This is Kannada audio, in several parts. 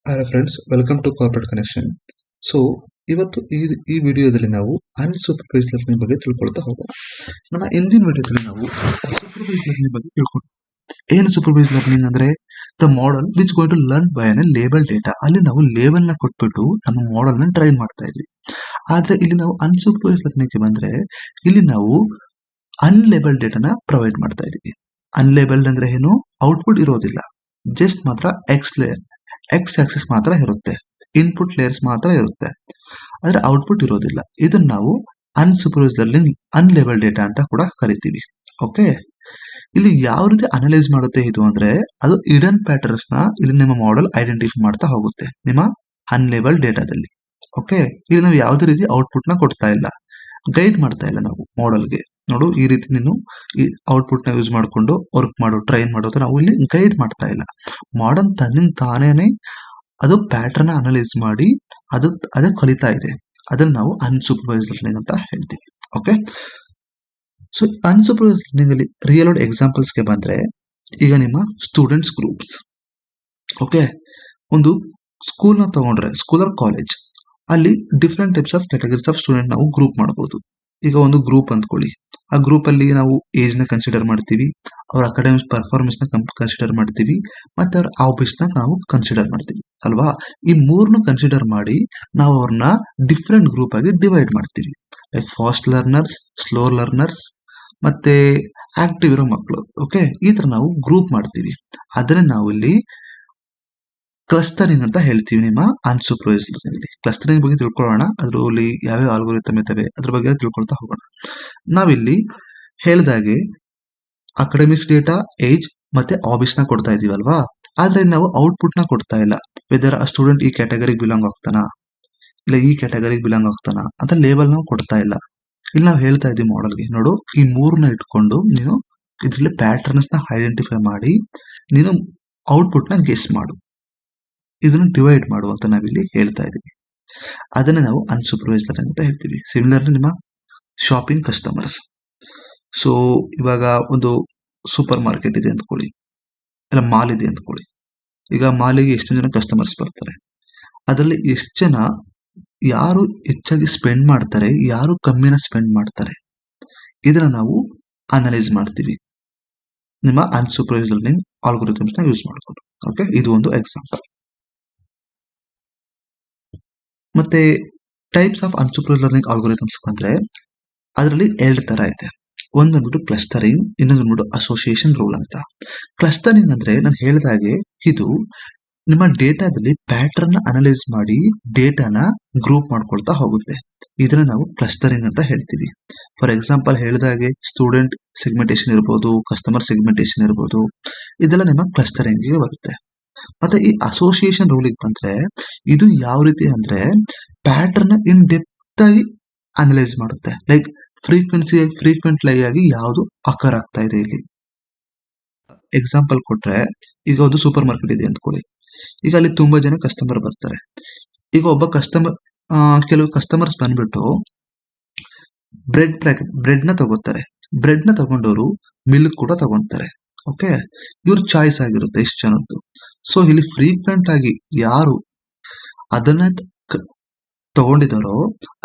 Hello friends, welcome to corporate connection. So ಇವತ್ತು ಈ ವಿಡಿಯೋದಲ್ಲಿ ನಾವು ಅನ್ಸೂಪರ್ವೈಸ್ಡ್ ಲರ್ನಿಂಗ್ ಬಗ್ಗೆ ತಿಳ್ಕೊಳ್ತಾ ಹೋಗೋಣ. ನಮ್ಮ ಹಿಂದಿನ ವಿಡಿಯೋದಲ್ಲಿ ನಾವು ಸೂಪರ್ವೈಸ್ಡ್ ಲರ್ನಿಂಗ್ ಬಗ್ಗೆ ತಿಳ್ಕೊಂಡು ಏನು ಸೂಪರ್ವೈಸ್ಡ್ ಲರ್ನಿಂಗ್ ಅಂದ್ರೆ the model which going to learn by un label data. ಅಲ್ಲಿ ನಾವು ಲೇಬಲ್ ನ ಕೊಟ್ಬಿಟ್ಟು ನಮ್ಮ ಮಾಡೆಲ್ ನ ಟ್ರೈನ್ ಮಾಡ್ತಾ ಇದ್ವಿ. ಆದ್ರೆ ಇಲ್ಲಿ ನಾವು ಅನ್ಸೂಪರ್ವೈಸ್ಡ್ ಲರ್ನಿಂಗ್ ಬಂದ್ರೆ ಇಲ್ಲಿ ನಾವು ಅನ್ಲೇಬಲ್ ಡೇಟಾನ ಪ್ರೊವೈಡ್ ಮಾಡ್ತಾ ಇದೀವಿ. ಅನ್ಲೇಬಲ್ಡ್ ಅಂದ್ರೆ ಏನು? ಔಟ್ಪುಟ್ ಇರೋದಿಲ್ಲ, ಜಸ್ಟ್ ಮಾತ್ರ ಎಕ್ಸ್ ಆಕ್ಸಿಸ್ ಮಾತ್ರ ಇರುತ್ತೆ, ಇನ್ಪುಟ್ ಲೇಯರ್ಸ್ ಮಾತ್ರ ಇರುತ್ತೆ, ಆದ್ರೆ ಔಟ್ಪುಟ್ ಇರೋದಿಲ್ಲ. ಇದನ್ನ ನಾವು ಅನ್ಸೂಪರ್ವೈಸ್ಡ್ ಲರ್ನಿಂಗ್ ಅನ್ಲೇಬಲ್ ಡೇಟಾ ಅಂತ ಕೂಡ ಕರಿತೀವಿ. ಓಕೆ, ಇಲ್ಲಿ ಯಾವ ರೀತಿ ಅನಲೈಸ್ ಮಾಡುತ್ತೆ ಇದು ಅಂದ್ರೆ ಅದು ಹಿಡನ್ ಪ್ಯಾಟರ್ನ್ಸ್ ನ ಇಲ್ಲಿ ನಿಮ್ಮ ಮಾಡೆಲ್ ಐಡೆಂಟಿಫೈ ಮಾಡ್ತಾ ಹೋಗುತ್ತೆ ನಿಮ್ಮ ಅನ್ಲೇಬಲ್ ಡೇಟಾದಲ್ಲಿ. ಓಕೆ, ಇಲ್ಲಿ ನಾವು ಯಾವುದೇ ರೀತಿ ಔಟ್ಪುಟ್ ನ ಕೊಡ್ತಾ ಇಲ್ಲ, ಗೈಡ್ ಮಾಡ್ತಾ ಇಲ್ಲ ನಾವು ಮಾಡೆಲ್ಗೆ. ನೋಡು, ಈ ರೀತಿ ನೀನು ಈ ಔಟ್ಪುಟ್ ನ ಯೂಸ್ ಮಾಡಿಕೊಂಡು ವರ್ಕ್ ಮಾಡು, ಟ್ರೈನ್ ಮಾಡೋದು ನಾವು ಇಲ್ಲಿ ಗೈಡ್ ಮಾಡ್ತಾ ಇಲ್ಲ. ಮಾಡರ್ನ್ ತಾನೇನೆ ಅದು ಪ್ಯಾಟರ್ನ್ ಅನಲೈಸ್ ಮಾಡಿ ಅದೇ ಕಲಿತಾ ಇದೆ. ಅದನ್ನ ನಾವು ಅನ್ಸೂಪರ್ವೈಸ್ಡ್ ಲರ್ನಿಂಗ್ ಅಂತ ಹೇಳ್ತೀವಿ. ಓಕೆ, ಸೊ ಅನ್ಸೂಪರ್ವೈಸ್ಡ್ ಲರ್ನಿಂಗ್ ಅಲ್ಲಿ ರಿಯಲ್ ವರ್ಲ್ಡ್ ಎಕ್ಸಾಂಪಲ್ಸ್ ಗೆ ಬಂದ್ರೆ, ಈಗ ನಿಮ್ಮ ಸ್ಟೂಡೆಂಟ್ಸ್ ಗ್ರೂಪ್ಸ್. ಓಕೆ, ಒಂದು ಸ್ಕೂಲ್ ನ ತಗೊಂಡ್ರೆ, ಸ್ಕೂಲ್ ಆರ್ ಕಾಲೇಜ್, ಅಲ್ಲಿ different types of categories of student ನಾವು ಗ್ರೂಪ್ ಮಾಡಬಹುದು. ಈಗ ಒಂದು ಗ್ರೂಪ್ ಅಂದ್ಕೊಳ್ಳಿ, ಆ ಗ್ರೂಪ್ ಅಲ್ಲಿ ನಾವು ಏಜ್ ನ ಕನ್ಸಿಡರ್ ಮಾಡ್ತೀವಿ, ಅವ್ರ ಅಕಾಡೆಮಿಕ್ ಪರ್ಫಾರ್ಮೆನ್ಸ್ ನ ಕನ್ಸಿಡರ್ ಮಾಡ್ತೀವಿ, ಮತ್ತೆ ಅವ್ರ ಹಾಬೀಸ್ ನ ನಾವು ಕನ್ಸಿಡರ್ ಮಾಡ್ತೀವಿ ಅಲ್ವಾ. ಈ ಮೂರನ್ನು ಕನ್ಸಿಡರ್ ಮಾಡಿ ನಾವು ಅವ್ರನ್ನ ಡಿಫ್ರೆಂಟ್ ಗ್ರೂಪ್ ಆಗಿ ಡಿವೈಡ್ ಮಾಡ್ತೀವಿ. Like fast learners, slow learners, ಮತ್ತೆ ಆಕ್ಟಿವ್ ಇರೋ ಮಕ್ಕಳು. ಓಕೆ, ಈ ತರ ನಾವು ಗ್ರೂಪ್ ಮಾಡ್ತೀವಿ. ಅದನ್ನ ನಾವು ಇಲ್ಲಿ ಕ್ಲಸ್ಟರಿಂಗ್ ಅಂತ ಹೇಳ್ತೀವಿ ನಿಮ್ಮ ಅನ್ಸೂಪರ್ವೈಸ್ಡ್ ಲರ್ನಿಂಗ್. ಕ್ಲಸ್ಟರಿಂಗ್ ಬಗ್ಗೆ ತಿಳ್ಕೊಳ್ಳೋಣ, ಅದರಲ್ಲಿ ಯಾವ್ಯಾವ ಆಲ್ಗೋರಿಥಮ್ ಇದ್ದಾವೆ ಅದ್ರ ಬಗ್ಗೆ ತಿಳ್ಕೊಳ್ತಾ ಹೋಗೋಣ. ನಾವಿಲ್ಲಿ ಹೇಳ್ದಾಗೆ ಅಕಾಡೆಮಿಕ್ಸ್ ಡೇಟಾ, ಏಜ್ ಮತ್ತೆ ಹಾಬೀಸ್ ನ ಕೊಡ್ತಾ ಇದೀವಲ್ವಾ, ಆದ್ರೆ ನಾವು ಔಟ್ಪುಟ್ ನ ಕೊಡ್ತಾ ಇಲ್ಲ. ವೆದರ್ ಆ ಸ್ಟೂಡೆಂಟ್ ಈ ಕ್ಯಾಟಗರಿಗೆ ಬಿಲಾಂಗ್ ಆಗ್ತಾನಾ, ಇಲ್ಲ ಈ ಕ್ಯಾಟಗರಿಗೆ ಬಿಲಾಂಗ್ ಆಗ್ತಾನಾ ಅಂತ ಲೇಬಲ್ ನಾವು ಕೊಡ್ತಾ ಇಲ್ಲ. ಇಲ್ಲಿ ನಾವು ಹೇಳ್ತಾ ಇದೀವಿ ಮಾಡೆಲ್ಗೆ, ನೋಡು, ಈ ಮೂರನ್ನ ಇಟ್ಕೊಂಡು ನೀನು ಇದ್ರಲ್ಲಿ ಪ್ಯಾಟರ್ನ್ಸ್ ನ ಐಡೆಂಟಿಫೈ ಮಾಡಿ ನೀನು ಔಟ್ಪುಟ್ ನ ಗೆಸ್ ಮಾಡು, ಇದನ್ನು ಡಿವೈಡ್ ಮಾಡು ಅಂತ ನಾವಿಲ್ಲಿ ಹೇಳ್ತಾ ಇದೀವಿ. ಅದನ್ನ ನಾವು ಅನ್ಸೂಪರ್ವೈಸ್ಡ್ ಲರ್ನಿಂಗ್ ಅಂತ ಹೇಳ್ತೀವಿ. ಸಿಮಿಲರ್ಲಿ ನಿಮ್ಮ ಶಾಪಿಂಗ್ ಕಸ್ಟಮರ್ಸ್. ಸೊ ಇವಾಗ ಒಂದು ಸೂಪರ್ ಮಾರ್ಕೆಟ್ ಇದೆ ಅಂದ್ಕೊಳ್ಳಿ, ಇಲ್ಲ ಮಾಲ್ ಇದೆ ಅಂದ್ಕೊಳ್ಳಿ. ಈಗ ಮಾಲಿಗೆ ಎಷ್ಟು ಜನ ಕಸ್ಟಮರ್ಸ್ ಬರ್ತಾರೆ, ಅದರಲ್ಲಿ ಎಷ್ಟು ಜನ ಯಾರು ಹೆಚ್ಚಾಗಿ ಸ್ಪೆಂಡ್ ಮಾಡ್ತಾರೆ, ಯಾರು ಕಮ್ಮಿನ ಸ್ಪೆಂಡ್ ಮಾಡ್ತಾರೆ, ಇದನ್ನ ನಾವು ಅನಲೈಸ್ ಮಾಡ್ತೀವಿ ನಿಮ್ಮ ಅನ್ಸೂಪರ್ವೈಸ್ಡ್ ಲರ್ನಿಂಗ್ ಆಲ್ಗೋರಿಥಮ್ಸ್ ನ ಯೂಸ್ ಮಾಡ್ಕೊಂಡು. ಓಕೆ, ಇದು ಒಂದು ಎಕ್ಸಾಂಪಲ್. ಮತ್ತೆ ಟೈಪ್ಸ್ ಆಫ್ ಅನ್ಸೂಪರ್ವೈಸ್ಡ್ ಲರ್ನಿಂಗ್ ಆಲ್ಗೋರಿಥಮ್ಸ್ ಬಂದ್ರೆ ಅದರಲ್ಲಿ ಎರಡು ತರ ಇದೆ. ಒಂದು ಬಂದ್ಬಿಟ್ಟು ಕ್ಲಸ್ಟರಿಂಗ್, ಇನ್ನೊಂದು ಬಂದ್ಬಿಟ್ಟು ಅಸೋಸಿಯೇಷನ್ ರೂಲ್ ಅಂತ. ಕ್ಲಸ್ಟರಿಂಗ್ ಅಂದ್ರೆ ನಾನು ಹೇಳಿದಾಗೆ ಇದು ನಿಮ್ಮ ಡೇಟಾದಲ್ಲಿ ಪ್ಯಾಟರ್ನ್ ಅನಲೈಸ್ ಮಾಡಿ ಡೇಟಾನ ಗ್ರೂಪ್ ಮಾಡ್ಕೊಳ್ತಾ ಹೋಗುತ್ತೆ. ಇದನ್ನ ನಾವು ಕ್ಲಸ್ಟರಿಂಗ್ ಅಂತ ಹೇಳ್ತೀವಿ. ಫಾರ್ ಎಕ್ಸಾಂಪಲ್ ಹೇಳಿದಾಗೆ ಸ್ಟೂಡೆಂಟ್ ಸೆಗ್ಮೆಂಟೇಶನ್ ಇರ್ಬೋದು, ಕಸ್ಟಮರ್ ಸೆಗ್ಮೆಂಟೇಶನ್ ಇರ್ಬೋದು, ಇದೆಲ್ಲ ನಿಮ್ಮ ಕ್ಲಸ್ಟರಿಂಗ್ ಗೆ ಬರುತ್ತೆ. ಮತ್ತೆ ಈ ಅಸೋಸಿಯೇಷನ್ ರೂಲಿಗೆ ಬಂದ್ರೆ ಇದು ಯಾವ ರೀತಿ ಅಂದ್ರೆ ಪ್ಯಾಟರ್ನ್ ಇನ್ ಡೆಪ್ತ್ ಆಗಿ ಅನಲೈಸ್ ಮಾಡುತ್ತೆ. ಲೈಕ್ ಫ್ರೀಕ್ವೆಂಟ್ಲಿ ಆಗಿ ಯಾವುದು ಅಕರ್ ಆಗ್ತಾ ಇದೆ ಇಲ್ಲಿ. ಎಕ್ಸಾಂಪಲ್ ಕೊಟ್ರೆ, ಈಗ ಒಂದು ಸೂಪರ್ ಮಾರ್ಕೆಟ್ ಇದೆ ಅಂದ್ಕೊಳ್ಳಿ. ಈಗ ಅಲ್ಲಿ ತುಂಬಾ ಜನ ಕಸ್ಟಮರ್ ಬರ್ತಾರೆ. ಈಗ ಒಬ್ಬ ಕೆಲವು ಕಸ್ಟಮರ್ಸ್ ಬಂದ್ಬಿಟ್ಟು ಬ್ರೆಡ್ ನ ತಗೋತಾರೆ. ಬ್ರೆಡ್ ನ ತಗೊಂಡವರು ಮಿಲ್ಕ್ ಕೂಡ ತಗೊಂತಾರೆ. ಓಕೆ, ಇವ್ರ ಚಾಯ್ಸ್ ಆಗಿರುತ್ತೆ ಎಷ್ಟು ಜನದ್ದು. ಸೊ ಇಲ್ಲಿ ಫ್ರೀಕ್ವೆಂಟ್ ಆಗಿ ಯಾರು ಅದನ್ನ ತಗೊಂಡಿದಾರೋ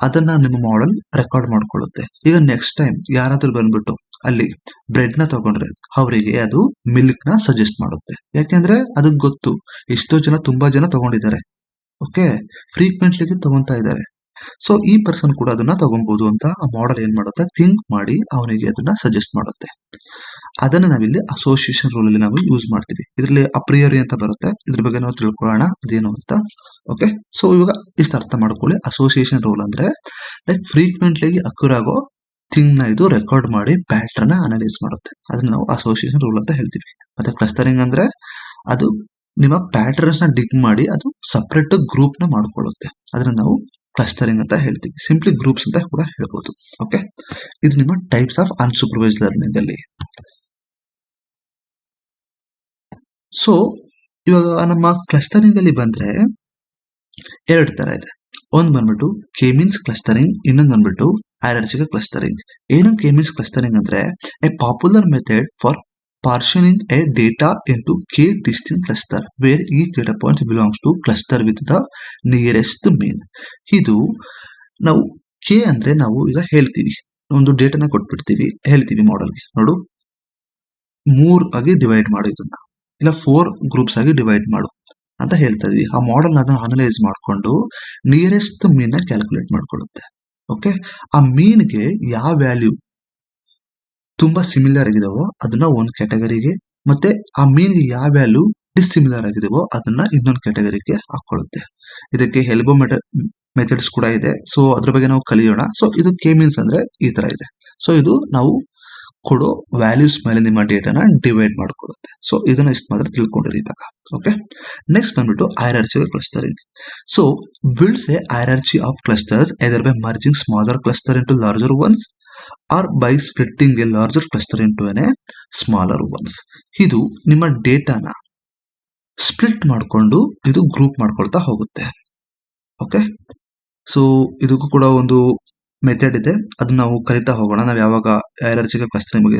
ಅದನ್ನ ನಿಮ್ಮ ಮಾಡೆಲ್ ರೆಕಾರ್ಡ್ ಮಾಡ್ಕೊಳ್ಳುತ್ತೆ. ಈಗ ನೆಕ್ಸ್ಟ್ ಟೈಮ್ ಯಾರಾದ್ರೂ ಬಂದ್ಬಿಟ್ಟು ಅಲ್ಲಿ ಬ್ರೆಡ್ ನ ತಗೊಂಡ್ರೆ ಅವರಿಗೆ ಅದು ಮಿಲ್ಕ್ ನ ಸಜೆಸ್ಟ್ ಮಾಡುತ್ತೆ. ಯಾಕೆಂದ್ರೆ ಅದಕ್ಕೆ ಗೊತ್ತು ಎಷ್ಟೋ ಜನ, ತುಂಬಾ ಜನ ತಗೊಂಡಿದ್ದಾರೆ. ಓಕೆ, ಫ್ರೀಕ್ವೆಂಟ್ಲಿ ತಗೊಂತಾ ಇದ್ದಾರೆ. ಸೊ ಈ ಪರ್ಸನ್ ಕೂಡ ಅದನ್ನ ತಗೊಬಹುದು ಅಂತ ಆ ಮಾಡೆಲ್ ಏನ್ ಮಾಡುತ್ತೆ, ಥಿಂಕ್ ಮಾಡಿ ಅವನಿಗೆ ಅದನ್ನ ಸಜೆಸ್ಟ್ ಮಾಡುತ್ತೆ. ಅದನ್ನ ನಾವಿಲ್ಲಿ ಅಸೋಸಿಯೇಷನ್ ರೂಲ್ ಅಲ್ಲಿ ನಾವು ಯೂಸ್ ಮಾಡ್ತೀವಿ. ಇದರಲ್ಲಿ ಅಪ್ರಿಯರಿ ಅಂತ ಬರುತ್ತೆ, ಇದ್ರ ಬಗ್ಗೆ ನಾವು ತಿಳ್ಕೊಳ್ಳೋಣ ಅದೇನು ಅಂತ. ಓಕೆ, ಸೊ ಇವಾಗ ಇಷ್ಟು ಅರ್ಥ ಮಾಡ್ಕೊಳ್ಳಿ. ಅಸೋಸಿಯೇಷನ್ ರೂಲ್ ಅಂದ್ರೆ ಲೈಕ್ ಫ್ರೀಕ್ವೆಂಟ್ಲಿ ಅಕ್ಯೂರ್ ಆಗೋ ಥಿಂಗ್ ನ ಇದು ರೆಕಾರ್ಡ್ ಮಾಡಿ ಪ್ಯಾಟರ್ನ್ ಅನಲೈಸ್ ಮಾಡುತ್ತೆ. ಅದನ್ನ ನಾವು ಅಸೋಸಿಯೇಷನ್ ರೂಲ್ ಅಂತ ಹೇಳ್ತೀವಿ. ಮತ್ತೆ ಕ್ಲಸ್ಟರಿಂಗ್ ಅಂದ್ರೆ ಅದು ನಿಮ್ಮ ಪ್ಯಾಟರ್ನ್ಸ್ ನ ಡಿಗ್ ಮಾಡಿ ಅದು ಸಪರೇಟ್ ಗ್ರೂಪ್ ನ ಮಾಡ್ಕೊಳ್ಳುತ್ತೆ. ಅದನ್ನ ನಾವು ಕ್ಲಸ್ಟರಿಂಗ್ ಅಂತ ಹೇಳ್ತೀವಿ. ಸಿಂಪ್ಲಿ ಗ್ರೂಪ್ಸ್ ಅಂತ ಕೂಡ ಹೇಳ್ಬೋದು. ಓಕೆ, ಇದು ನಿಮ್ಮ ಟೈಪ್ಸ್ ಆಫ್ ಅನ್ಸೂಪರ್ವೈಸ್ಡ್ ಲರ್ನಿಂಗ್ ಅಲ್ಲಿ. ಸೊ ಇವಾಗ ನಮ್ಮ ಕ್ಲಸ್ಟರಿಂಗ್ ಅಲ್ಲಿ ಬಂದ್ರೆ ಎರಡು ತರ ಇದೆ. ಒಂದ್ ಬಂದ್ಬಿಟ್ಟು ಕೆ ಮೀನ್ಸ್ ಕ್ಲಸ್ಟರಿಂಗ್, ಇನ್ನೊಂದು ಬಂದ್ಬಿಟ್ಟು ಹೈರಾರ್ಚಿಕಲ್ ಕ್ಲಸ್ಟರಿಂಗ್. ಏನು ಕೆ ಮೀನ್ಸ್ ಕ್ಲಸ್ಟರಿಂಗ್ ಅಂದ್ರೆ A popular method for partitioning a data into k distinct cluster where each data point belongs to cluster with the nearest mean. ಇದು ನಾವು ಕೆ ಅಂದ್ರೆ ನಾವು ಈಗ ಹೇಳ್ತೀವಿ, ಒಂದು ಡೇಟಾನ ಕೊಟ್ಬಿಡ್ತೀವಿ, ಹೇಳ್ತೀವಿ ಮಾಡೆಲ್ಗೆ ನೋಡು 3 ಆಗಿ ಡಿವೈಡ್ ಮಾಡು ಇದನ್ನ, ಇಲ್ಲ 4 ಗ್ರೂಪ್ಸ್ ಆಗಿ ಡಿವೈಡ್ ಮಾಡು ಅಂತ ಹೇಳ್ತಾ ಇದೀವಿ. ಆ ಮಾಡೆಲ್ ಅದನ್ನ ಅನಲೈಸ್ ಮಾಡಿಕೊಂಡು ನಿಯರೆಸ್ಟ್ ಮೀನ್ ನ ಕ್ಯಾಲ್ಕುಲೇಟ್ ಮಾಡ್ಕೊಳ್ಳುತ್ತೆ. ಓಕೆ, ಆ ಮೀನ್ಗೆ ಯಾವ ವ್ಯಾಲ್ಯೂ ತುಂಬಾ ಸಿಮಿಲರ್ ಆಗಿದಾವೋ ಅದನ್ನ ಒಂದು ಕ್ಯಾಟಗರಿಗೆ, ಮತ್ತೆ ಆ ಮೀನ್ಗೆ ಯಾವ ವ್ಯಾಲ್ಯೂ ಡಿಸ್ಸಿಮಿಲರ್ ಆಗಿದಾವೋ ಅದನ್ನ ಇನ್ನೊಂದು ಕ್ಯಾಟಗರಿಗೆ ಹಾಕೊಳ್ಳುತ್ತೆ. ಇದಕ್ಕೆ ಹೆಲ್ಬೋ ಮೆಥಡ್ಸ್ ಕೂಡ ಇದೆ, ಸೊ ಅದ್ರ ಬಗ್ಗೆ ನಾವು ಕಲಿಯೋಣ. ಸೊ ಇದು ಕೆ ಮೀನ್ಸ್ ಅಂದ್ರೆ ಈ ತರ ಇದೆ. ಸೊ ಇದು ನಾವು ಕೊಡೋ ವ್ಯಾಲ್ಯೂಸ್ ಮೇಲೆ ನಿಮ್ಮ ಡೇಟಾನ ಡಿವೈಡ್ ಮಾಡ್ಕೊಳ್ಳುತ್ತೆ. ಸೊ ಇದನ್ನ ಇಷ್ಟು ಮಾತ್ರ ತಿಳ್ಕೊಂಡಿರಿ ಇವಾಗ. ಓಕೆ, ನೆಕ್ಸ್ಟ್ ಬಂದ್ಬಿಟ್ಟು hierarchical clustering. So builds A hierarchy of clusters either by merging smaller cluster into larger ones or by splitting a larger cluster into a smaller ones. ಇದು ನಿಮ್ಮ ಡೇಟಾನ ಸ್ಪ್ಲಿಟ್ ಮಾಡಿಕೊಂಡು ಇದು ಗ್ರೂಪ್ ಮಾಡ್ಕೊಳ್ತಾ ಹೋಗುತ್ತೆ. ಓಕೆ, ಸೊ ಇದಕ್ಕೂ ಕೂಡ ಒಂದು ಮೆಥಡ್ ಇದೆ, ಅದನ್ನ ನಾವು ಕಲಿತಾ ಹೋಗೋಣ. ನಾವು ಯಾವಾಗ ಹೈರಾರ್ಚಿಕಲ್ ಕ್ಲಸ್ಟರಿಂಗ್ ಬಗ್ಗೆ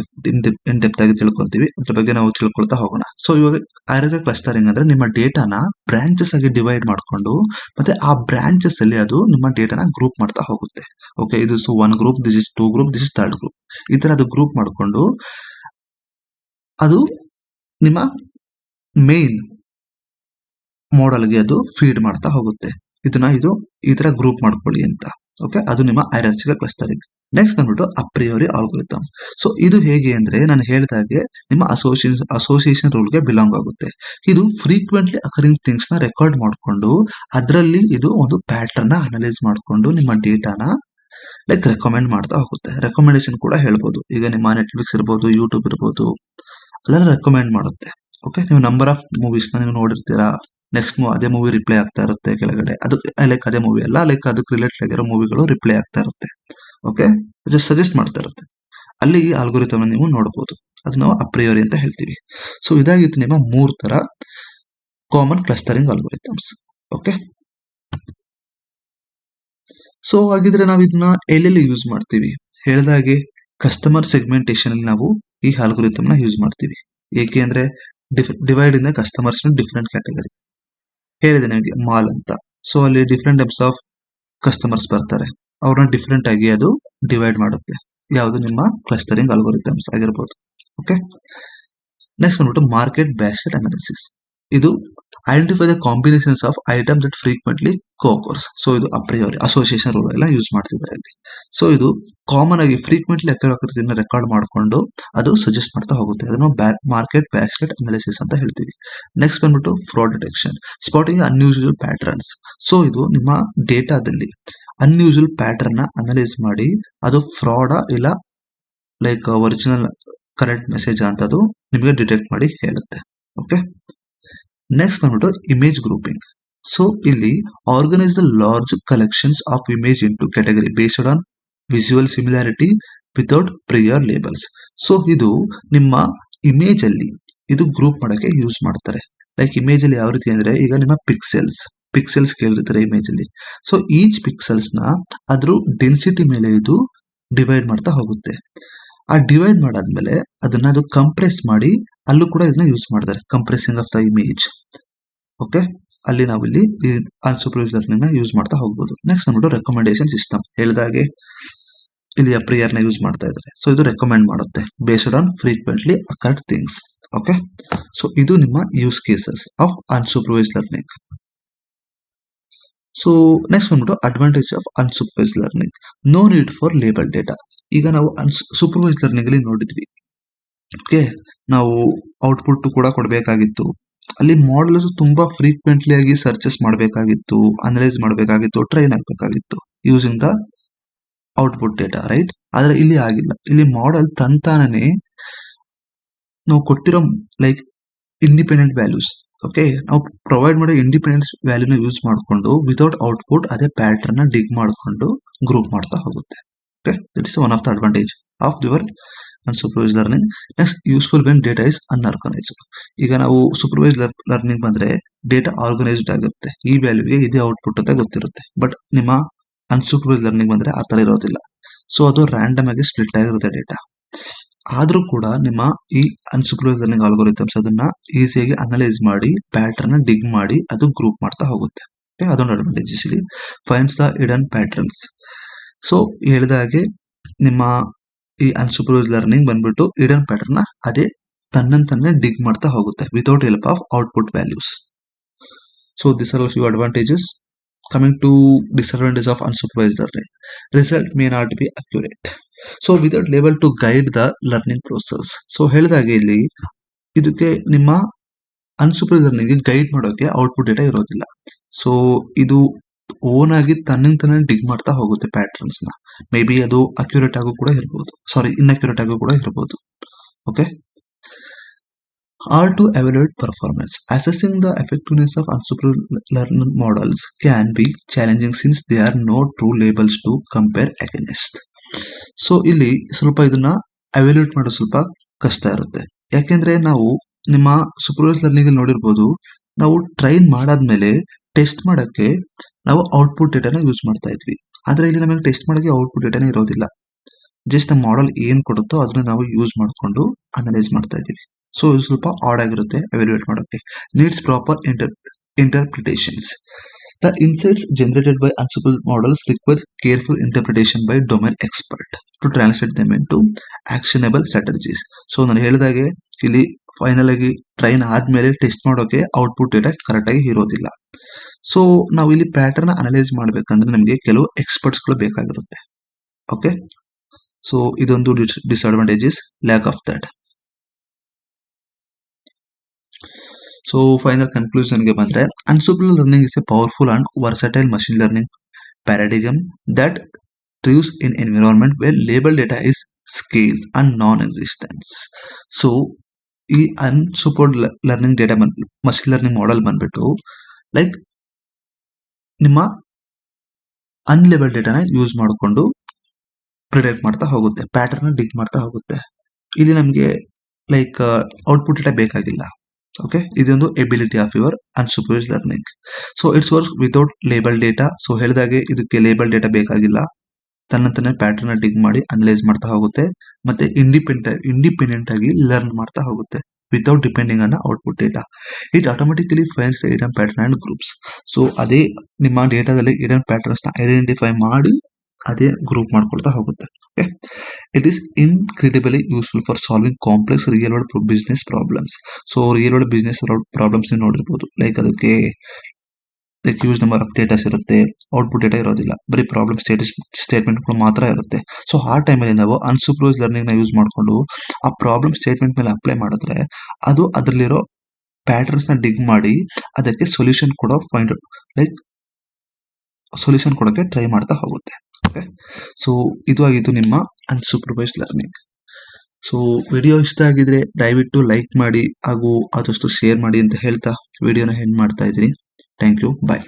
ಇನ್ ಡೆಪ್ತ್ ಆಗಿ ತಿಳ್ಕೊಂತೀವಿ, ಅದ್ರ ಬಗ್ಗೆ ನಾವು ತಿಳ್ಕೊಳ್ತಾ ಹೋಗೋಣ. ಸೊ ಇವಾಗ ಹೈರಾರ್ಚಿಕಲ್ ಕ್ಲಸ್ಟರಿಂಗ್ ಅಂದ್ರೆ ನಿಮ್ಮ ಡೇಟಾನ ಬ್ರಾಂಚಸ್ ಆಗಿ ಡಿವೈಡ್ ಮಾಡ್ಕೊಂಡು ಮತ್ತೆ ಆ ಬ್ರಾಂಚಸ್ ಅಲ್ಲಿ ಅದು ನಿಮ್ಮ ಡೇಟಾನ ಗ್ರೂಪ್ ಮಾಡ್ತಾ ಹೋಗುತ್ತೆ. ಓಕೆ, ಇದು so 1 group, this is 2 group, this is 3rd group, ಈ ತರ ಅದು ಗ್ರೂಪ್ ಮಾಡ್ಕೊಂಡು ಅದು ನಿಮ್ಮ ಮೇನ್ ಮಾಡೆಲ್ಗೆ ಅದು ಫೀಡ್ ಮಾಡ್ತಾ ಹೋಗುತ್ತೆ. ಇದನ್ನ ಇದು ಈ ತರ ಗ್ರೂಪ್ ಮಾಡ್ಕೊಳ್ಳಿ ಅಂತ. ಓಕೆ, ಅದು ನಿಮ್ಮ ಹೈರಾರ್ಚಿಕಲ್ ಕ್ಲಸ್ಟರಿಂಗ್. ನೆಕ್ಸ್ಟ್ ಬಂದ್ಬಿಟ್ಟು ಅಪ್ರಿಯೋರಿ ಆಲ್ಗೋರಿಥಮ್. ಸೊ ಇದು ಹೇಗೆ ಅಂದ್ರೆ ನಾನು ಹೇಳಿದಾಗೆ ನಿಮ್ಮ ಅಸೋಸಿಯೇಷನ್ ರೂಲ್ಗೆ ಬಿಲಾಂಗ್ ಆಗುತ್ತೆ. ಇದು ಫ್ರೀಕ್ವೆಂಟ್ಲಿ ಅಕರಿಂಗ್ ಥಿಂಗ್ಸ್ ನ ರೆಕಾರ್ಡ್ ಮಾಡಿಕೊಂಡು ಅದರಲ್ಲಿ ಇದು ಒಂದು ಪ್ಯಾಟರ್ನ್ ನ ಅನಲೈಸ್ ಮಾಡಿಕೊಂಡು ನಿಮ್ಮ ಡೇಟಾನ ಲೈಕ್ ರೆಕಮೆಂಡ್ ಮಾಡ್ತಾ ಹೋಗುತ್ತೆ. ರೆಕಮೆಂಡೇಶನ್ ಕೂಡ ಹೇಳ್ಬೋದು, ಈಗ ನಿಮ್ಮ ನೆಟ್ಫ್ಲಿಕ್ಸ್ ಇರ್ಬೋದು, ಯೂಟ್ಯೂಬ್ ಇರ್ಬೋದು, ಅದೆಲ್ಲ ರೆಕಮೆಂಡ್ ಮಾಡುತ್ತೆ. ಓಕೆ, ನೀವು ನಂಬರ್ ಆಫ್ ಮೂವೀಸ್ ನ ನೀವು ನೋಡಿರ್ತೀರಾ, ನೆಕ್ಸ್ಟ್ ಅದೇ ಮೂವಿ ರಿಪ್ಲೈ ಆಗ್ತಾ ಇರುತ್ತೆ ಕೆಳಗಡೆ, ಅದು ಲೈಕ್ ಅದೇ ಮೂವಿ ಅಲ್ಲ, ಲೈಕ್ ಅದಕ್ಕೆ ರಿಲೇಟೆಡ್ ಆಗಿರೋ ಮೂವಿಗಳು ರಿಪ್ಲೈ ಆಗ್ತಾ ಇರುತ್ತೆ. ಓಕೆ, ಜಸ್ಟ್ ಸಜೆಸ್ಟ್ ಮಾಡ್ತಾ ಇರುತ್ತೆ. ಅಲ್ಲಿ ಈ ಆಲ್ಗೋರಿಥಮ್ ನೀವು ನೋಡಬಹುದು, ಅದು ನಾವು ಅಪ್ರಿಯೋರಿ ಅಂತ ಹೇಳ್ತೀವಿ. ಸೊ ಇದಾಗಿತ್ತು ನಿಮ್ಮ 3 ತರ ಕಾಮನ್ ಕ್ಲಸ್ಟರಿಂಗ್ ಆಲ್ಗೋರಿಥಮ್ಸ್. ಓಕೆ, ಸೊ ಹಾಗಿದ್ರೆ ನಾವು ಇದನ್ನ ಎಲ್ಲೆಲ್ಲಿ ಯೂಸ್ ಮಾಡ್ತೀವಿ? ಹೇಳಿದಾಗೆ ಕಸ್ಟಮರ್ ಸೆಗ್ಮೆಂಟೇಷನ್ ಅಲ್ಲಿ ನಾವು ಈ ಆಲ್ಗೋರಿಥಮ್ ನ ಯೂಸ್ ಮಾಡ್ತೀವಿ. ಏಕೆ ಅಂದ್ರೆ ಡಿವೈಡ್ ಇನ್ ಕಸ್ಟಮರ್ಸ್ ಡಿಫರೆಂಟ್ ಕ್ಯಾಟಗರಿ ಹೇಳಿದೆ ನಿಮಗೆ, ಮಾಲ್ ಅಂತ. ಸೊ ಅಲ್ಲಿ ಡಿಫರೆಂಟ್ ಟೈಪ್ಸ್ ಆಫ್ ಕಸ್ಟಮರ್ಸ್ ಬರ್ತಾರೆ, ಅವ್ರನ್ನ ಡಿಫರೆಂಟ್ ಆಗಿ ಅದು ಡಿವೈಡ್ ಮಾಡುತ್ತೆ. ಯಾವುದು ನಿಮ್ಮ ಕ್ಲಸ್ಟರಿಂಗ್ ಆಲ್ಗೋರಿಥಮ್ಸ್ ಆಗಿರ್ಬೋದು. ಓಕೆ, ನೆಕ್ಸ್ಟ್ ಬಂದ್ಬಿಟ್ಟು ಮಾರ್ಕೆಟ್ ಬ್ಯಾಸ್ಕೆಟ್ ಅನಾಲಿಸಿಸ್. ಇದು identify the combinations of items that frequently cooccurs. So ಇದು ಅಪ್ರಿಯೋರಿ ಅಸೋಸಿಯೇಷನ್ ರೂಲ್ ಎಲ್ಲ ಯೂಸ್ ಮಾಡ್ತಿದ್ದಾರೆ ಇಲ್ಲಿ. ಸೊ ಇದು ಕಾಮನ್ ಆಗಿ ಫ್ರೀಕ್ವೆಂಟ್ಲಿ ಅಕರ್ ರೆಕಾರ್ಡ್ ಮಾಡಿಕೊಂಡು ಅದು ಸಜೆಸ್ಟ್ ಮಾಡ್ತಾ ಹೋಗುತ್ತೆ. ಅದನ್ನು ಮಾರ್ಕೆಟ್ ಬ್ಯಾಸ್ಕೆಟ್ ಅನಾಲಿಸಿಸ್ ಅಂತ ಹೇಳ್ತೀವಿ. ನೆಕ್ಸ್ಟ್ ಬಂದ್ಬಿಟ್ಟು fraud detection, spotting unusual patterns. So ಇದು ನಿಮ್ಮ ಡೇಟಾದಲ್ಲಿ ಅನ್ಯೂಶುವಲ್ ಪ್ಯಾಟರ್ನ್ ನ ಅನಲೈಸ್ ಮಾಡಿ ಅದು ಫ್ರಾಡ್ ಇಲ್ಲ ಲೈಕ್ ಒರಿಜಿನಲ್ ಕರೆಕ್ಟ್ ಮೆಸೇಜ್ ಅಂತ ಅದು ನಿಮಗೆ ಡಿಟೆಕ್ಟ್ ಮಾಡಿ ಹೇಳುತ್ತೆ. ಓಕೆ, ನೆಕ್ಸ್ಟ್ ಬಂದ್ಬಿಟ್ಟು ಇಮೇಜ್ ಗ್ರೂಪಿಂಗ್. ಸೊ ಇಲ್ಲಿ organise the large collections of image into category based on visual similarity without prior labels. So ಇದು ನಿಮ್ಮ ಇಮೇಜ್ ಅಲ್ಲಿ ಇದು ಗ್ರೂಪ್ ಮಾಡಕ್ಕೆ ಯೂಸ್ ಮಾಡ್ತಾರೆ. ಲೈಕ್ ಇಮೇಜ್ ಅಲ್ಲಿ ಯಾವ ರೀತಿ ಅಂದ್ರೆ, ಈಗ ನಿಮ್ಮ ಪಿಕ್ಸೆಲ್ಸ್ ಕೇಳಿರ್ತಾರೆ ಇಮೇಜ್ ಅಲ್ಲಿ. ಸೊ ಈಚ್ ಪಿಕ್ಸೆಲ್ಸ್ ನ ಅದ್ರ ಡೆನ್ಸಿಟಿ ಮೇಲೆ ಇದು ಡಿವೈಡ್ ಮಾಡ್ತಾ ಹೋಗುತ್ತೆ. ಆ ಡಿವೈಡ್ ಮಾಡಾದ್ಮೇಲೆ ಅದನ್ನ ಅದು ಕಂಪ್ರೆಸ್ ಮಾಡಿ ಅಲ್ಲೂ ಕೂಡ ಇದನ್ನ ಯೂಸ್ ಮಾಡ್ತಾರೆ, ಕಂಪ್ರೆಸಿಂಗ್ ಆಫ್ ದ ಇಮೇಜ್. ಓಕೆ, ಅಲ್ಲಿ ನಾವು ಇಲ್ಲಿ ಅನ್ಸೂಪರ್ವೈಸ್ಡ್ ಲರ್ನಿಂಗ್ ನ ಯೂಸ್ ಮಾಡ್ತಾ ಹೋಗ್ಬೋದು. ನೆಕ್ಸ್ಟ್ ಬಂದ್ಬಿಟ್ಟು ರೆಕಮೆಂಡೇಶನ್ ಸಿಸ್ಟಮ್. ಹೇಳಿದಾಗೆ ಇಲ್ಲಿ ಅಪ್ರಿಯರ್ ನ ಯೂಸ್ ಮಾಡ್ತಾ ಇದ್ದಾರೆ. ಸೊ ಇದು ರೆಕಮೆಂಡ್ ಮಾಡುತ್ತೆ based on frequently occurred things. Okay, so ಇದು ನಿಮ್ಮ use cases of unsupervised learning. So next ಬಂದ್ಬಿಟ್ಟು advantage of unsupervised learning. No need for label data. ಈಗ ನಾವು ಸೂಪರ್ವೈಸ್ಡ್ ಲರ್ನಿಂಗ್ ಅಲ್ಲಿ ನೋಡಿದ್ವಿ. ಓಕೆ, ನಾವು ಔಟ್ಪುಟ್ ಕೂಡ ಕೊಡಬೇಕಾಗಿತ್ತು. ಅಲ್ಲಿ ಮಾಡೆಲ್ಸ್ ತುಂಬಾ ಫ್ರೀಕ್ವೆಂಟ್ಲಿ ಆಗಿ ಸರ್ಚಸ್ ಮಾಡಬೇಕಾಗಿತ್ತು, ಅನಲೈಸ್ ಮಾಡಬೇಕಾಗಿತ್ತು, ಟ್ರೈನ್ ಆಗಬೇಕಾಗಿತ್ತು using the output data, right? ಆದ್ರೆ ಇಲ್ಲಿ ಆಗಿಲ್ಲ. ಇಲ್ಲಿ ಮಾಡೆಲ್ ತಂತಾನೇ ನಾವು ಕೊಟ್ಟಿರೋ ಲೈಕ್ ಇಂಡಿಪೆಂಡೆಂಟ್ ವ್ಯಾಲ್ಯೂಸ್, ಓಕೆ, ನಾವು ಪ್ರೊವೈಡ್ ಮಾಡೋ ಇಂಡಿಪೆಂಡೆನ್ಸ್ ವ್ಯಾಲ್ಯೂನ ಯೂಸ್ ಮಾಡಿಕೊಂಡು ವಿತೌಟ್ ಔಟ್ಪುಟ್ ಅದೇ ಪ್ಯಾಟರ್ನ್ ನ ಡಿಗ್ ಮಾಡಿಕೊಂಡು ಗ್ರೂಪ್ ಮಾಡ್ತಾ ಹೋಗುತ್ತೆ. Okay, that is one of the advantage of your unsupervised learning. Next useful when data is unorganised. ಈಗ ನಾವು ಸೂಪರ್ವೈಸ್ಡ್ ಲರ್ನಿಂಗ್ ಬಂದ್ರೆ ಡೇಟಾ ಆರ್ಗನೈಸ್ಡ್ ಆಗುತ್ತೆ, ಈ ವ್ಯಾಲ್ಯೂಗೆ ಇದೇ ಔಟ್ಪುಟ್ ಅಂತ ಗೊತ್ತಿರುತ್ತೆ. ಬಟ್ ನಿಮ್ಮ ಅನ್ಸೂಪರ್ವೈಸ್ಡ್ ಲರ್ನಿಂಗ್ ಬಂದ್ರೆ ಆ ತರ ಇರೋದಿಲ್ಲ. ಸೊ ಅದು ರ್ಯಾಂಡಮ್ ಆಗಿ ಸ್ಪ್ಲಿಟ್ ಆಗಿರುತ್ತೆ ಡೇಟಾ. ಆದ್ರೂ ಕೂಡ ನಿಮ್ಮ ಈ ಅನ್ಸೂಪರ್ವೈಸ್ಡ್ ಲರ್ನಿಂಗ್ ಆಲ್ಗೋರಿಥಮ್ಸ್ ಅದನ್ನ ಈಸಿಯಾಗಿ ಅನಲೈಸ್ ಮಾಡಿ ಪ್ಯಾಟರ್ನ್ ಡಿಗ್ ಮಾಡಿ ಅದು ಗ್ರೂಪ್ ಮಾಡ್ತಾ ಹೋಗುತ್ತೆ. ಅದೊಂದು ಅಡ್ವಾಂಟೇಜಸ್ ಇಲ್ಲಿ. Finds the hidden patterns. So ಹೇಳಿದ ಹಾಗೆ ನಿಮ್ಮ ಈ ಅನ್ಸೂಪರ್ವೈಸ್ಡ್ ಲರ್ನಿಂಗ್ ಬಂದ್ಬಿಟ್ಟು ಹಿಡನ್ ಪ್ಯಾಟರ್ನ್ ಅದೇ ತನ್ನಂತಾನೆ ಡಿಗ್ ಮಾಡ್ತಾ ಹೋಗುತ್ತೆ without help of output values. So this are few advantages. Coming to disadvantage of unsupervised learning, result may not be accurate. So without label to guide the learning process. So ಹೇಳಿದಾಗೆ ಇಲ್ಲಿ ಇದಕ್ಕೆ ನಿಮ್ಮ ಅನ್ಸೂಪರ್ವೈಸ್ಡ್ ಲರ್ನಿಂಗ್ ಗೈಡ್ ಮಾಡೋಕೆ ಔಟ್ಪುಟ್ ಡೇಟಾ ಇರೋದಿಲ್ಲ. ಸೊ ಇದು ಓನ್ ಆಗಿ ತನ್ನಿಂತಾನೆ ಡಿಗ್ ಮಾಡ್ತಾ ಹೋಗುತ್ತೆ ಪ್ಯಾಟರ್ನ್ಸ್ ನ. ಮೇ ಬಿ ಅದು ಅಕ್ಯುರೇಟ್ ಆಗು ಕೂಡ ಇರಬಹುದು, ಇನ್ಅಕ್ಯುರೇಟ್ ಆಗು ಕೂಡ ಇರಬಹುದು. Okay, or to evaluate performance. Assessing the effectiveness of unsupervised learning models can be challenging since there are no true labels to compare against. So ಇಲ್ಲಿ ಸ್ವಲ್ಪ ಇದನ್ನ ಎವ್ಯಾಲ್ಯೂಯೇಟ್ ಮಾಡೋದು ಸ್ವಲ್ಪ ಕಷ್ಟ ಇರುತ್ತೆ. ಯಾಕೆಂದ್ರೆ ನಾವು ನಿಮ್ಮ ಸೂಪರ್ವೈಸ್ಡ್ ಲರ್ನಿಂಗ್ ಅಲ್ಲಿ ನೋಡಿರ್ಬೋದು, ನಾವು ಟ್ರೈನ್ ಮಾಡಾದ್ಮೇಲೆ ಟೆಸ್ಟ್ ಮಾಡಕ್ಕೆ ನಾವು ಔಟ್ಪುಟ್ ಡೇಟಾನ ಯೂಸ್ ಮಾಡ್ತಾ ಇದ್ವಿ. ಆದ್ರೆ ಇಲ್ಲಿ ನಮಗೆ ಟೆಸ್ಟ್ ಮಾಡಕ್ಕೆ ಔಟ್ಪುಟ್ ಡೇಟಾನೇ ಇರೋದಿಲ್ಲ. ಜಸ್ಟ್ ನಮ್ಮ ಮಾಡೆಲ್ ಏನ್ ಕೊಡುತ್ತೋ ಅದನ್ನ ನಾವು ಯೂಸ್ ಮಾಡ್ಕೊಂಡು ಅನಲೈಸ್ ಮಾಡ್ತಾ ಇದೀವಿ. ಸೊ ಇದು ಸ್ವಲ್ಪ ಆಡ್ ಆಗಿರುತ್ತೆ ಎವ್ಯಾಲ್ಯೂಯೇಟ್ ಮಾಡೋಕೆ. Needs proper interpretations. The insights generated by unsupervised models require careful interpretation by domain expert to translate them into actionable strategies. So ನಾನು ಹೇಳಿದಾಗೆ ಇಲ್ಲಿ ಫೈನಲ್ ಆಗಿ ಟ್ರೈನ್ ಆದ್ಮೇಲೆ ಟೆಸ್ಟ್ ಮಾಡೋಕೆ ಔಟ್ಪುಟ್ ಡೇಟಾ ಕರೆಕ್ಟ್ ಆಗಿ ಇರೋದಿಲ್ಲ. ಸೊ ನಾವು ಇಲ್ಲಿ ಪ್ಯಾಟರ್ನ್ ಅನಲೈಸ್ ಮಾಡ್ಬೇಕಂದ್ರೆ ನಮಗೆ ಕೆಲವು ಎಕ್ಸ್ಪರ್ಟ್ಸ್ ಗಳು ಬೇಕಾಗಿರುತ್ತೆ. ಓಕೆ, ಸೊ ಇದೊಂದು disadvantages, lack of that. So final conclusion ಗೆ ಬಂದ್ರೆ, unsupervised learning is A powerful and versatile machine learning paradigm that thrives in environment where label data is scarce and non-existent. So ಈ unsupervised learning data machine learning model ಬಂದ್ಬಿಟ್ಟು ಲೈಕ್ ನಿಮ್ಮ ಅನ್ಲೇಬಲ್ ಡೇಟಾನ ಯೂಸ್ ಮಾಡಿಕೊಂಡು ಪ್ರಿಡಿಕ್ಟ್ ಮಾಡ್ತಾ ಹೋಗುತ್ತೆ, ಪ್ಯಾಟರ್ನ್ ಡಿಗ್ ಮಾಡ್ತಾ ಹೋಗುತ್ತೆ. ಇಲ್ಲಿ ನಮಗೆ ಲೈಕ್ ಔಟ್ಪುಟ್ ಡೇಟಾ ಬೇಕಾಗಿಲ್ಲ. ಓಕೆ, ಇದೊಂದು ability of your unsupervised learning. So it's work without label data. So ಹೇಳಿದಾಗೆ ಇದಕ್ಕೆ ಲೇಬಲ್ ಡೇಟಾ ಬೇಕಾಗಿಲ್ಲ, ತನ್ನಂತಾನೆ ಪ್ಯಾಟರ್ನ್ ಡಿಗ್ ಮಾಡಿ ಅನಲೈಸ್ ಮಾಡ್ತಾ ಹೋಗುತ್ತೆ, ಮತ್ತೆ ಇಂಡಿಪೆಂಡೆಂಟ್ ಆಗಿ ಲರ್ನ್ ಮಾಡ್ತಾ ಹೋಗುತ್ತೆ without depending on output data. It automatically finds hidden pattern and groups. So ಅದೇ ನಿಮ್ಮ ಡೇಟಾದಲ್ಲಿ ಹಿಡನ್ ಪ್ಯಾಟರ್ನ್ಸ್ ನ ಐಡೆಂಟಿಫೈ ಮಾಡಿ ಅದೇ ಗ್ರೂಪ್ ಮಾಡ್ಕೊಳ್ತಾ ಹೋಗುತ್ತೆ. Okay, it is incredibly useful for solving complex real world business problems. So real world business problems ನೋಡಿರ್ಬೋದು, ಲೈಕ್ ಅದಕ್ಕೆ ಹ್ಯೂಜ್ ನಂಬರ್ ಆಫ್ ಡೇಟಾಸ್ ಇರುತ್ತೆ, ಔಟ್ಪುಟ್ ಡೇಟಾ ಇರೋದಿಲ್ಲ, ಬರೀ ಪ್ರಾಬ್ಲಮ್ ಸ್ಟೇಟ್ಮೆಂಟ್ಗಳು ಮಾತ್ರ ಇರುತ್ತೆ. ಸೊ ಆ ಟೈಮಲ್ಲಿ ನಾವು ಅನ್ಸೂಪರ್ವೈಸ್ಡ್ ಲರ್ನಿಂಗ್ ನ ಯೂಸ್ ಮಾಡಿಕೊಂಡು ಆ ಪ್ರಾಬ್ಲಮ್ ಸ್ಟೇಟ್ಮೆಂಟ್ ಮೇಲೆ ಅಪ್ಲೈ ಮಾಡಿದ್ರೆ ಅದು ಅದರಲ್ಲಿರೋ ಪ್ಯಾಟರ್ನ್ಸ್ ನ ಡಿಗ್ ಮಾಡಿ ಅದಕ್ಕೆ ಸೊಲ್ಯೂಷನ್ ಸೊಲ್ಯೂಷನ್ ಕೊಡೋಕೆ ಟ್ರೈ ಮಾಡ್ತಾ ಹೋಗುತ್ತೆ. ಓಕೆ, ಸೊ ಇದು ಆಗಿತ್ತು ನಿಮ್ಮ ಅನ್ಸೂಪರ್ವೈಸ್ಡ್ ಲರ್ನಿಂಗ್. ಸೊ ವಿಡಿಯೋ ಇಷ್ಟ ಆಗಿದ್ರೆ ದಯವಿಟ್ಟು ಲೈಕ್ ಮಾಡಿ ಹಾಗೂ ಆದಷ್ಟು ಶೇರ್ ಮಾಡಿ ಅಂತ ಹೇಳ್ತಾ ವಿಡಿಯೋನ ಎಂಡ್ ಮಾಡ್ತಾ ಇದ್ದೀನಿ. Thank you, bye.